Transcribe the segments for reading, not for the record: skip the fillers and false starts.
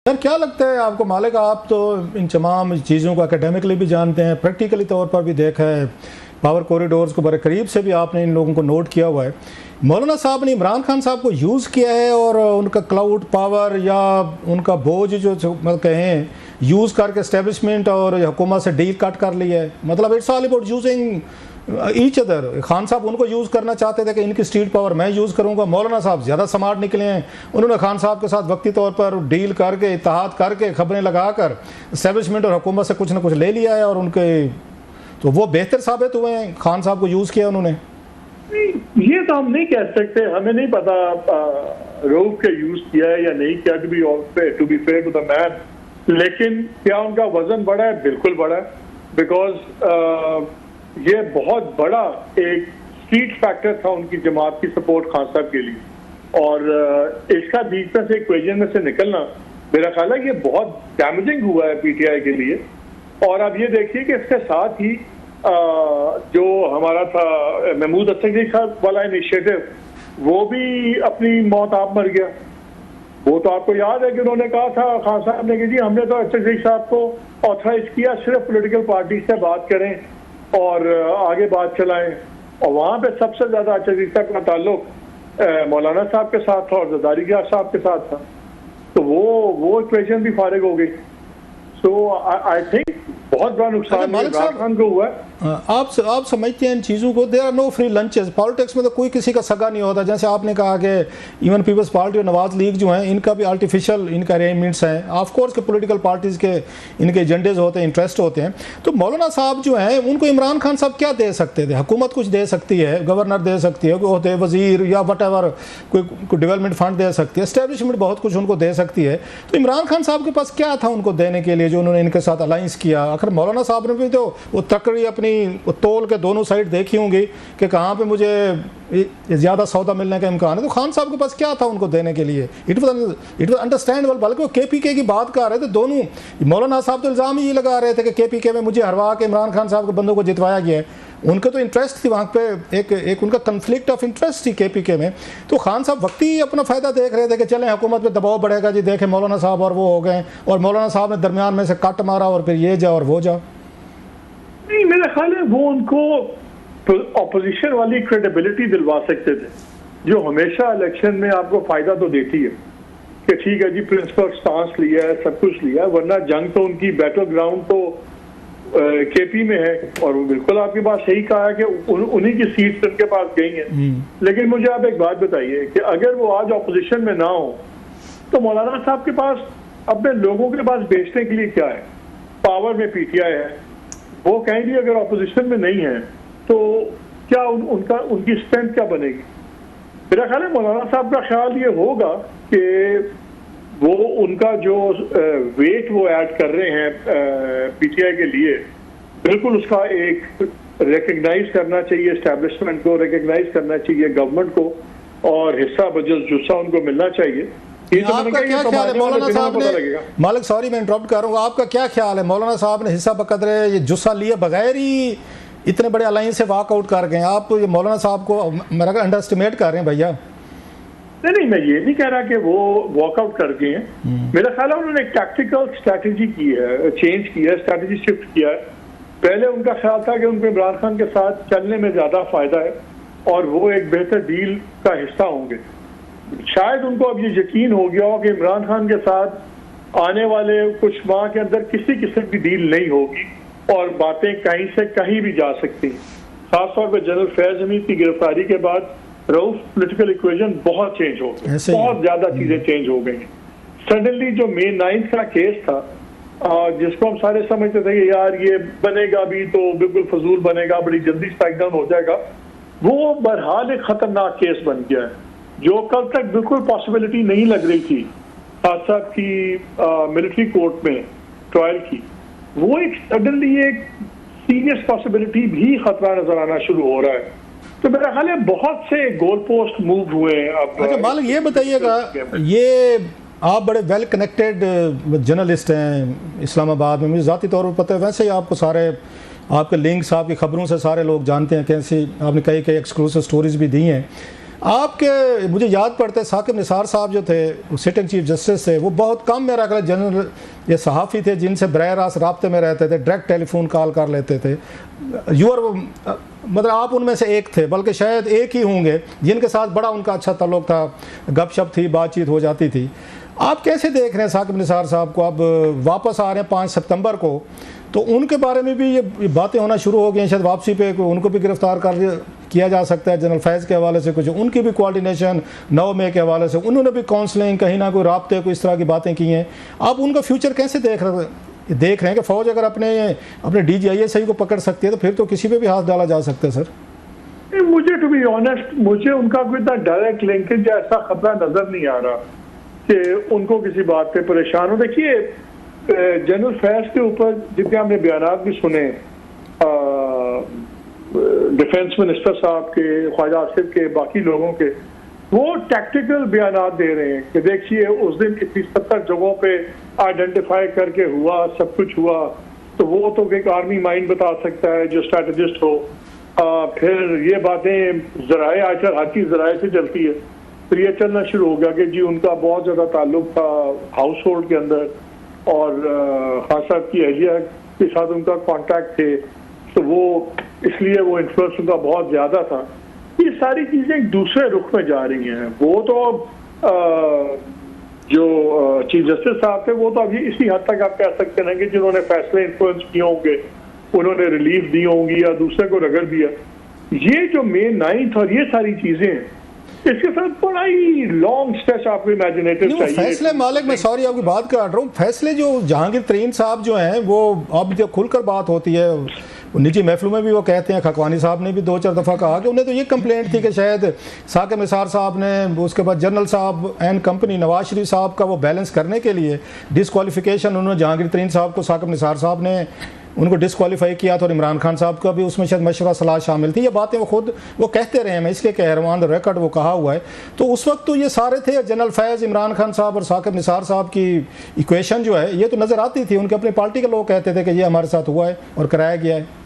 Sir क्या लगता है आपको मालिक, आप तो इन तमाम चीज़ों को एकेडमिकली भी जानते हैं, प्रैक्टिकली तौर पर भी देखा है, पावर कॉरिडोर्स को बड़े करीब से भी आपने इन लोगों को नोट किया हुआ है। मौलाना साहब ने इमरान खान साहब को यूज़ किया है और उनका क्लाउड पावर या उनका बोझ जो मतलब कहें यूज़ करके एस्टेब्लिशमेंट और हुकूमत से डील कट कर लिया है। मतलब it's all about using each other. Khan साहब उनको यूज़ करना चाहते थे कि इनकी स्ट्रीट पावर मैं यूज़ करूंगा। मौलाना साहब ज़्यादा स्मार्ट निकले हैं, उन्होंने खान साहब के साथ वक्ती तौर पर डील करके इत्तेहाद करके खबरें लगाकर एस्टेब्लिशमेंट और हुकूमत से कुछ ना कुछ ले लिया है और उनके तो वो बेहतर साबित हुए हैं। खान साहब को यूज़ किया उन्होंने। ये तो हम नहीं कह सकते, हमें नहीं पता रऊफ के यूज किया है या नहीं किया, to be fair to the man. लेकिन क्या उनका वजन बढ़ा है? बिल्कुल बढ़ा है, बिकॉज ये बहुत बड़ा एक स्ट्रीट फैक्टर था उनकी जमात की सपोर्ट खान साहब के लिए। और इसका बीच में से इक्वेशन में से निकलना मेरा ख्याल है ये बहुत डैमेजिंग हुआ है पीटीआई के लिए। और अब ये देखिए कि इसके साथ ही जो हमारा था महमूद असगरी साहब वाला इनिशिएटिव, वो भी अपनी मौत आप मर गया। वो तो आपको याद है कि उन्होंने कहा था खान साहब ने कि जी हमने तो असगरी साहब को ऑथराइज किया सिर्फ पॉलिटिकल पार्टी से बात करें और आगे बात चलाएं। और वहाँ पे सबसे ज्यादा असगरी साहब का ताल्लुक मौलाना साहब के साथ था और जरदारी साहब के साथ था। तो वो इक्वेशन भी फारिग हो गई। सो आई थिंक बहुत बड़ा नुकसान इमरान खान को हुआ है। आप समझते हैं इन चीज़ों को? There are no free lunches. Politics में तो कोई किसी का सगा नहीं होता। जैसे आपने कहा कि इवन पीपल्स पार्टी और नवाज लीग जो हैं, इनका भी आर्टिफिशियल इनका अरेंजमेंट्स हैं। ऑफ कोर्स के पॉलिटिकल पार्टीज़ के इनके एजेंडेज होते हैं, इंटरेस्ट होते हैं। तो मौलाना साहब जो हैं उनको इमरान खान साहब क्या दे सकते थे? हुकूमत कुछ दे सकती है, गवर्नर दे सकती है, कोई वजीर या वट एवर कोई डेवलपमेंट फंड दे सकती है, एस्टेब्लिशमेंट बहुत कुछ उनको दे सकती है। तो इमरान खान साहब के पास क्या था उनको देने के लिए जो उन्होंने इनके साथ अलाइंस किया? आखिर मौलाना साहब ने भी तो वो तकड़ी अपनी तोल के दोनों साइड देखी होंगी कि कहाँ पे मुझे ज़्यादा सौदा मिलने का इम्कान है। तो खान साहब के पास क्या था उनको देने के लिए? It was understandable. बल्कि वो केपीके की बात कर रहे थे दोनों। मौलाना साहब तो इल्ज़ाम ही लगा रहे थे कि केपीके में मुझे हरवा के इमरान खान साहब के बंदों को जितवाया गया है। उनके तो इंटरेस्ट थी वहाँ पे, एक उनका कन्फ्लिक्ट ऑफ इंटरेस्ट थी केपीके में। तो खान साहब वक्ती अपना फ़ायदा देख रहे थे कि चलें हुकूमत पे दबाव बढ़ेगा जी, देखें मौलाना साहब और वो हो गए, और मौलाना साहब ने दरमियान में से कट मारा और फिर ये जा और वो जा। नहीं, मेरा ख्याल है वो उनको ऑपोजिशन वाली क्रेडिबिलिटी दिलवा सकते थे, जो हमेशा इलेक्शन में आपको फायदा तो देती है कि ठीक है जी प्रिंसिपल स्टांस लिया है, सब कुछ लिया है, वरना जंग तो उनकी बैटल ग्राउंड तो केपी में है। और वो बिल्कुल आपके पास सही कहा है कि उन्हीं की सीट उनके पास गई है। लेकिन मुझे आप एक बात बताइए कि अगर वो आज ऑपोजिशन में ना हो तो मौलाना साहब के पास अपने लोगों के पास बेचने के लिए क्या है? पावर में पीटीआई है, वो कहेंगे अगर ऑपोजिशन में नहीं है तो क्या उनकी स्ट्रेंथ क्या बनेगी? मेरा ख्याल है मौलाना साहब का ख्याल ये होगा कि वो उनका जो वेट वो ऐड कर रहे हैं पीटीआई के लिए, बिल्कुल उसका एक रिकग्नाइज करना चाहिए, एस्टेब्लिशमेंट को रिकग्नाइज करना चाहिए, गवर्नमेंट को, और हिस्सा बजट जुस्सा उनको मिलना चाहिए। आपका क्या ख्याल है मौलाना साहब ने? मालिक सॉरी मैं इंटरप्ट कर रहा हूँ, आपका क्या ख्याल है? मौलाना साहब ने हिस्सा बकदरे ये जुस्सा लिए बगैर ही इतने बड़े अलायंस से वॉकआउट कर गए। आप ये मौलाना साहब को मेरा अंडर एस्टिमेट कर रहे हैं भैया? नहीं, मैं ये नहीं कह रहा कि वो वॉकआउट कर गए हैं। मेरा ख्याल है उन्होंने एक टैक्टिकल स्ट्रैटेजी की है, चेंज किया है, स्ट्रैटेजी शिफ्ट किया है। पहले उनका ख्याल था कि उनको इमरान खान के साथ चलने में ज्यादा फायदा है और वो एक बेहतर डील का हिस्सा होंगे। शायद उनको अब ये यकीन हो गया हो कि इमरान खान के साथ आने वाले कुछ माह के अंदर किसी किस्म की डील नहीं होगी और बातें कहीं से कहीं भी जा सकती हैं। खासतौर पर जनरल फैज हमीद की गिरफ्तारी के बाद रऊफ पॉलिटिकल इक्वेशन बहुत चेंज हो गई, बहुत ज्यादा चीजें चेंज हो गई। सडनली जो May 9 का केस था, जिसको हम सारे समझते थे कि यार ये बनेगा भी तो बिल्कुल फजूल बनेगा, बड़ी जल्दी स्ट्राइक डाउन हो जाएगा, वो बहरहाल एक खतरनाक केस बन गया है जो कल तक बिल्कुल पॉसिबिलिटी नहीं लग रही थी खान साहब की मिलिट्री कोर्ट में ट्रायल की। वो एक सडनली एक सीरियस पॉसिबिलिटी भी खतरा नजर आना शुरू हो रहा है। तो मेरा ख्याल है बहुत से गोल पोस्ट मूव हुए हैं। अच्छा मालिक ये बताइएगा, ये आप बड़े वेल कनेक्टेड जर्नलिस्ट हैं इस्लामाबाद में, मुझे ज़ाती तौर पर पता है, वैसे ही आपको सारे आपके लिंक्स आपकी खबरों से सारे लोग जानते हैं, कैसे आपने कई एक्सक्लूसिव स्टोरीज भी दी हैं। आपके मुझे याद पड़ता है साकिब निसार साहब जो थे सिटिंग चीफ जस्टिस थे, वो बहुत कम मेरा ख्याल जनरल ये सहाफ़ी थे जिनसे बरह रास्त राब्ते में रहते थे, डायरेक्ट टेलीफोन कॉल कर लेते थे। मतलब आप उनमें से एक थे, बल्कि शायद एक ही होंगे जिनके साथ बड़ा उनका अच्छा ताल्लुक़ था, गपशप थी, बातचीत हो जाती थी। आप कैसे देख रहे हैं साकिब निसार साहब को? अब वापस आ रहे हैं 5 सितंबर को, तो उनके बारे में भी ये बातें होना शुरू हो गई हैं, शायद वापसी पे उनको भी गिरफ्तार किया जा सकता है जनरल फैज़ के हवाले से, कुछ उनकी भी कोऑर्डिनेशन 9 मई के हवाले से, उन्होंने भी काउंसलिंग कहीं ना कोई राब्ते को इस तरह की बातें की हैं। आप उनका फ्यूचर कैसे देख रहे हैं कि फ़ौज अगर अपने DGISI को पकड़ सकती है तो फिर तो किसी पे भी हाथ डाला जा सकता है सर? मुझे टू बी ऑनेस्ट, मुझे उनका कोई इतना डायरेक्ट लिंकेज या ऐसा खतरा नजर नहीं आ रहा कि उनको किसी बात पे परेशान हो। देखिए, जनरल फैज़ के ऊपर जितने हमने बयानात भी सुने डिफेंस मिनिस्टर साहब के, ख्वाजा आसिफ के, बाकी लोगों के, वो टैक्टिकल बयानात दे रहे हैं कि देखिए उस दिन इतनी 70 जगहों पे आइडेंटिफाई करके हुआ, सब कुछ हुआ, तो वो तो एक आर्मी माइंड बता सकता है जो स्ट्रेटजिस्ट हो। फिर ये बातें ज़राए आजकल हर चीज़ ज़राए से चलती है, फिर ये चलना शुरू हो गया कि जी उनका बहुत ज़्यादा ताल्लुक था हाउस होल्ड के अंदर और खान साहब की अहलिया के साथ उनका कांटेक्ट थे, तो वो इसलिए वो इन्फ्लुएंस उनका बहुत ज़्यादा था। ये सारी चीज़ें एक दूसरे रुख में जा रही हैं। वो तो जो चीफ जस्टिस साहब थे वो तो अभी इसी हद तक आप कह सकते हैं कि जिन्होंने फैसले इन्फ्लुएंस किए होंगे, उन्होंने रिलीफ दी होंगी या दूसरे को रगड़ दिया। ये जो May 9th और ये सारी चीज़ें, इसके साथ बड़ा ही लॉन्ग स्ट्रेच आपको इमेजिनेटिव चाहिए। फैसले मालिक, मैं सॉरी आपकी बात काट रहा हूँ, फैसले जो जहांगीर तरीन साहब जो हैं वो अब जब खुलकर बात होती है निजी महफिलों में भी वो कहते हैं, खकवानी साहब ने भी 2-4 दफ़ा कहा कि उन्हें तो ये कंप्लेंट थी कि शायद साकिब निसार साहब ने, उसके बाद जनरल साहब एंड कंपनी नवाज शरीफ साहब का वो बैलेंस करने के लिए डिसक्वालिफिकेशन उन्होंने जहांगीर तरीन साहब को, साकिब निसार साहब ने उनको डिसक्वालीफाई किया था और इमरान खान साहब का भी उसमें शायद मशवरा सलाह शामिल थी। ये बातें वो खुद वो कहते रहे हैं, मैं इसलिए कह रहा हूँ, ऑन द रिकॉर्ड वो कहा हुआ है। तो उस वक्त तो ये सारे थे, जनरल फैज़, इमरान खान साहब और साकिब निसार साहब की इक्वेशन जो है ये तो नज़र आती थी। उनके अपने पार्टी के लोग कहते थे कि ये हमारे साथ हुआ है और कराया गया है।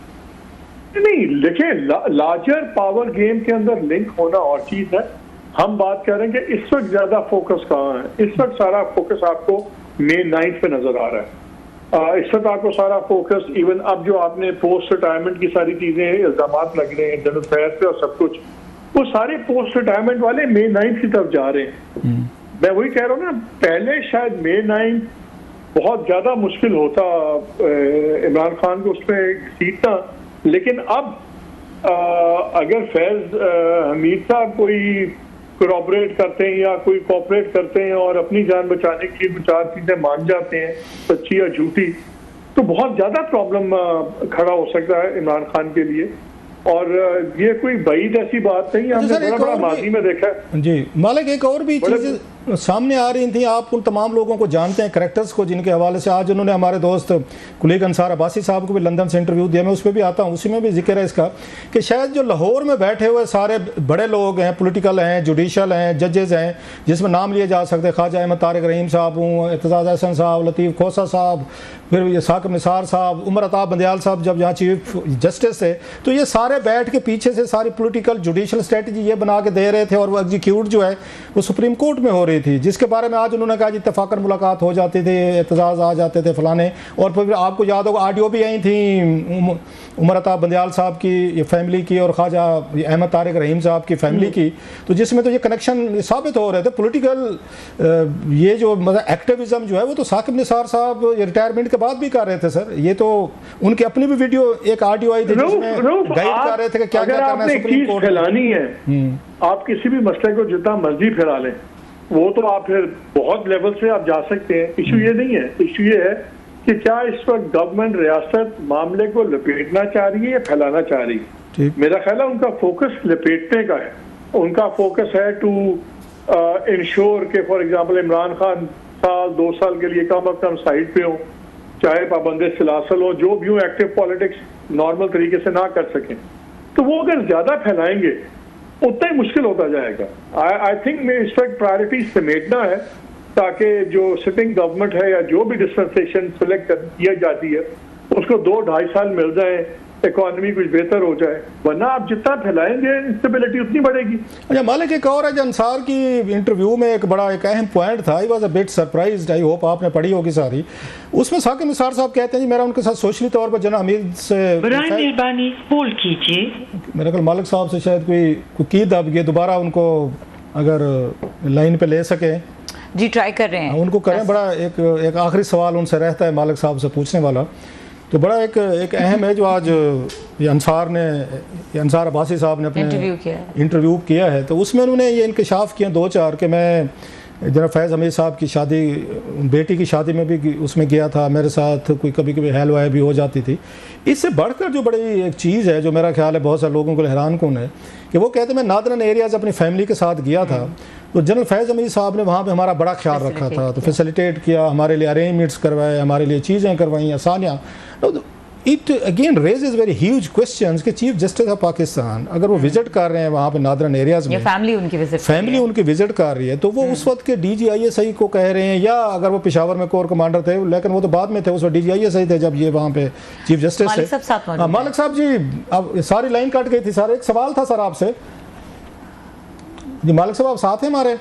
नहीं, देखिए लार्जर पावर गेम के अंदर लिंक होना और चीज़ है। हम बात कर रहे हैं कि इस वक्त ज़्यादा फोकस कहाँ है। इस वक्त सारा फोकस आपको May 9th पे नज़र आ रहा है। इस वक्त आपको सारा फोकस, इवन अब जो आपने पोस्ट रिटायरमेंट की सारी चीजें इल्जाम लग रहे हैं जनरल फैज़ पे और सब कुछ, वो सारे पोस्ट रिटायरमेंट वाले May 9th की तरफ जा रहे हैं। मैं वही कह रहा हूँ ना, पहले शायद May 9th बहुत ज्यादा मुश्किल होता इमरान खान को उसमें जीतना, लेकिन अब अगर फैज़ हमीद साहब कोई कोऑपरेट करते हैं या कोई कोऑपरेट करते हैं और अपनी जान बचाने के लिए 4 चीजें मान जाते हैं, सच्ची या झूठी, तो बहुत ज्यादा प्रॉब्लम खड़ा हो सकता है इमरान खान के लिए। और ये कोई बईद ऐसी बात नहीं, हमने बड़ा माजी में देखा है। जी मालिक, एक और भी चीज़ सामने आ रही थी, आप उन तमाम लोगों को जानते हैं, करैक्टर्स को, जिनके हवाले से आज उन्होंने हमारे दोस्त कुलीग अंसार अब्बासी साहब को भी लंदन से इंटरव्यू दिया, मैं उस पर भी आता हूँ, उसी में भी जिक्र है इसका कि शायद जो लाहौर में बैठे हुए सारे बड़े लोग हैं, पॉलिटिकल हैं, जुडिशल हैं, जजेस हैं, जिसमें नाम लिए जा सकते हैं, ख्वाजा अहमद तारिक रहीम साहब हूँ, एतजाज़ हसन साहब, लतीफ़ खोसा साहब, फिर ये साकिब निसार साहब, उमर अताब बंदयाल साहब जब यहाँ चीफ जस्टिस थे, तो ये सारे बैठ के पीछे से सारी पॉलिटिकल जुडिशल स्ट्रेटजी ये बना के दे रहे थे और वो एग्जीक्यूट जो है वो सुप्रीम कोर्ट में हो रही थी, जिसके बारे में आज उन्होंने कहा इत्तफाकन मुलाकात हो जाती थी, एतजाज़ आ जाते थे फलाने। और फिर आपको याद होगा ऑडियो भी आई थी उमर अताब बंदयाल साहब की फैमिली की और ख्वाजा अहमद तारिक रहीम साहब की फैमिली की, तो जिसमें तो ये कनेक्शन साबित हो रहे थे पॉलिटिकल। ये जो मतलब एक्टिविज्म जो है वो तो साकिब निसार साहब रिटायरमेंट के बाद भी कर रहे थे सर। ये तो उनकी अपनी भी वीडियो एक ऑडियो आई थी जिसमें गाइड कर रहे थे कि क्या क्या करना है सुप्रीम कोर्ट फैलानी है। आप किसी भी मसले को जितना मर्जी फैला लें, वो तो आप फिर बहुत लेवल से आप जा सकते हैं। इशू ये नहीं है, इशू ये है कि क्या इस वक्त गवर्नमेंट रियासत मामले को लपेटना चाह रही है या फैलाना चाह रही है। मेरा ख्याल है उनका फोकस लपेटने का है। उनका फोकस है टू इंश्योर के फॉर एग्जांपल इमरान खान 2 साल के लिए कम अज कम साइड पे हो, चाहे पाबंदे सिलासल हो, जो भी हो, एक्टिव पॉलिटिक्स नॉर्मल तरीके से ना कर सकें। तो वो अगर ज्यादा फैलाएंगे उतना ही मुश्किल होता जाएगा। आई थिंक मैं इस वक्त प्रायोरिटी समेटना है ताकि जो सिटिंग गवर्नमेंट है या जो भी डिस्पेंसेशन सिलेक्ट किया जाती है उसको 2-2.5 साल मिल जाए इकोनॉमी कुछ बेहतर हो जाए, वरना आप जितना फैलाएंगे इंस्टेबिलिटी उतनी बढ़ेगी। अच्छा मालिक, एक और है जो अंसार की इंटरव्यू में एक अहम पॉइंट था, I was a bit surprised, I hope आपने पढ़ी होगी सारी। उसमें साकिब निसार साहब कहते हैं जी मेरा उनके साथ सोशली तौर पर जनरल हमीद से मेहरबानी होल्ड कीजिए। मेरे ख्याल मालिक साहब से शायद कोई की दब गई, दोबारा उनको अगर लाइन पे ले सके जी, ट्राई कर रहे हैं उनको करें। बड़ा एक आखिरी सवाल उनसे रहता है मालिक साहब से पूछने वाला, तो बड़ा एक अहम है जो आज ये अंसार अब्बासी साहब ने अपने इंटरव्यू किया है, तो उसमें उन्होंने ये इंकशाफ किया 2-4 कि मैं जनाब फैज़ हमीद साहब की शादी, बेटी की शादी में भी उसमें गया था, मेरे साथ कोई कभी कभी हेल वाय भी हो जाती थी। इससे बढ़कर जो बड़ी एक चीज़ है जो मेरा ख्याल है बहुत सारे लोगों को हैरान कौन है कि वो कहते हैं मैं नादरन एरियाज़ अपनी फैमिली के साथ गया था, तो जनरल फैज़ हमीद साहब ने वहाँ पे हमारा बड़ा ख्याल रखा था, तो फैसिलिटेट किया, हमारे लिए अरेंजमेंट्स करवाए, हमारे लिए चीज़ें करवाई, आसानियाँ। It again raises very huge questions कि चीफ जस्टिस ऑफ पाकिस्तान अगर वो विजिट कर रहे हैं वहाँ पे नादरन एरियाज़ में, फैमिली उनकी विजिट कर रही है, तो वो उस वक्त के DGISI को कह रहे हैं, या अगर वो पेशावर में कोर कमांडर थे, लेकिन वो तो बाद में थे, उस वक्त DGISI थे जब ये वहाँ पे चीफ जस्टिस थे। मालिक साहब जी, अब सारी लाइन कट गई थी सर, एक सवाल था सर आपसे जी। मालिक साहब आप साथ हैं हमारे?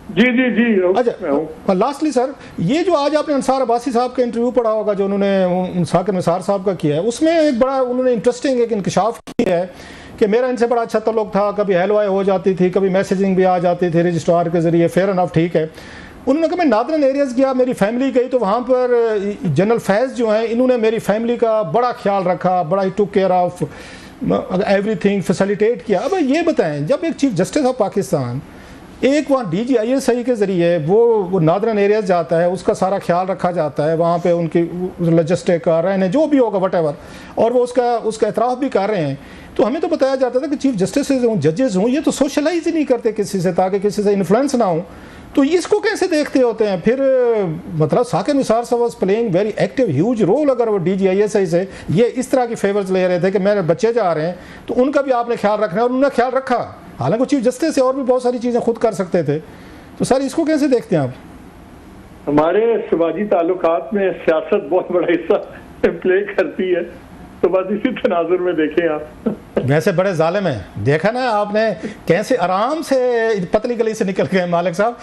जी जी जी। अच्छा, लास्टली सर, ये जो आज आपने अंसार अब्बासी साहब का इंटरव्यू पढ़ा होगा जो उन्होंने साकिब निसार साहब का किया है, उसमें एक बड़ा उन्होंने इंटरेस्टिंग एक इंकशाफ किया है कि मेरा इनसे बड़ा अच्छा ताल्लुक था, कभी हेलवाई हो जाती थी, कभी मैसेजिंग भी आ जाती थी रजिस्ट्रार के जरिए, फेयर एनफ ठीक है। उन्होंने कहा मैं नादरन एरियाज़ गया, मेरी फैमिली गई, तो वहाँ पर जनरल फैज़ जो हैं इन्होंने मेरी फैमिली का बड़ा ख्याल रखा, बड़ा ही took care of everything, facilitate किया। अब ये बताएं, जब एक चीफ जस्टिस ऑफ पाकिस्तान एक वहाँ DGISI के ज़रिए वो नादरन एरियाज जाता है, उसका सारा ख्याल रखा जाता है, वहाँ पे उनकी लॉजिस्टिक का रहने जो भी होगा वटेवर, और वो उसका एतराफ़ भी कर रहे हैं, तो हमें तो बताया जाता था कि चीफ जस्टिस हों, जजेस हों, ये तो सोशलाइज ही नहीं करते किसी से ताकि किसी से इन्फ्लुएंस ना हो, तो इसको कैसे देखते होते हैं फिर? मतलब साकिब निसार साहब was playing very active huge role, अगर वो DGISI से ये इस तरह की फेवर्स ले रहे थे कि मेरे बच्चे जा रहे हैं तो उनका भी आपने ख्याल रखना है, और उन्होंने ख्याल रखा, हालांकि चीफ जस्टिस से और भी बहुत सारी चीज़ें खुद कर सकते थे। तो सर इसको कैसे देखते हैं आप? हमारे समाजी ताल्लुकात में सियासत बहुत बड़ा हिस्सा प्ले करती है, तो बस इसी तनाजुर में देखें आप। वैसे बड़े जालिम हैं, देखा ना आपने कैसे आराम से पतली गली से निकल गए मालिक साहब।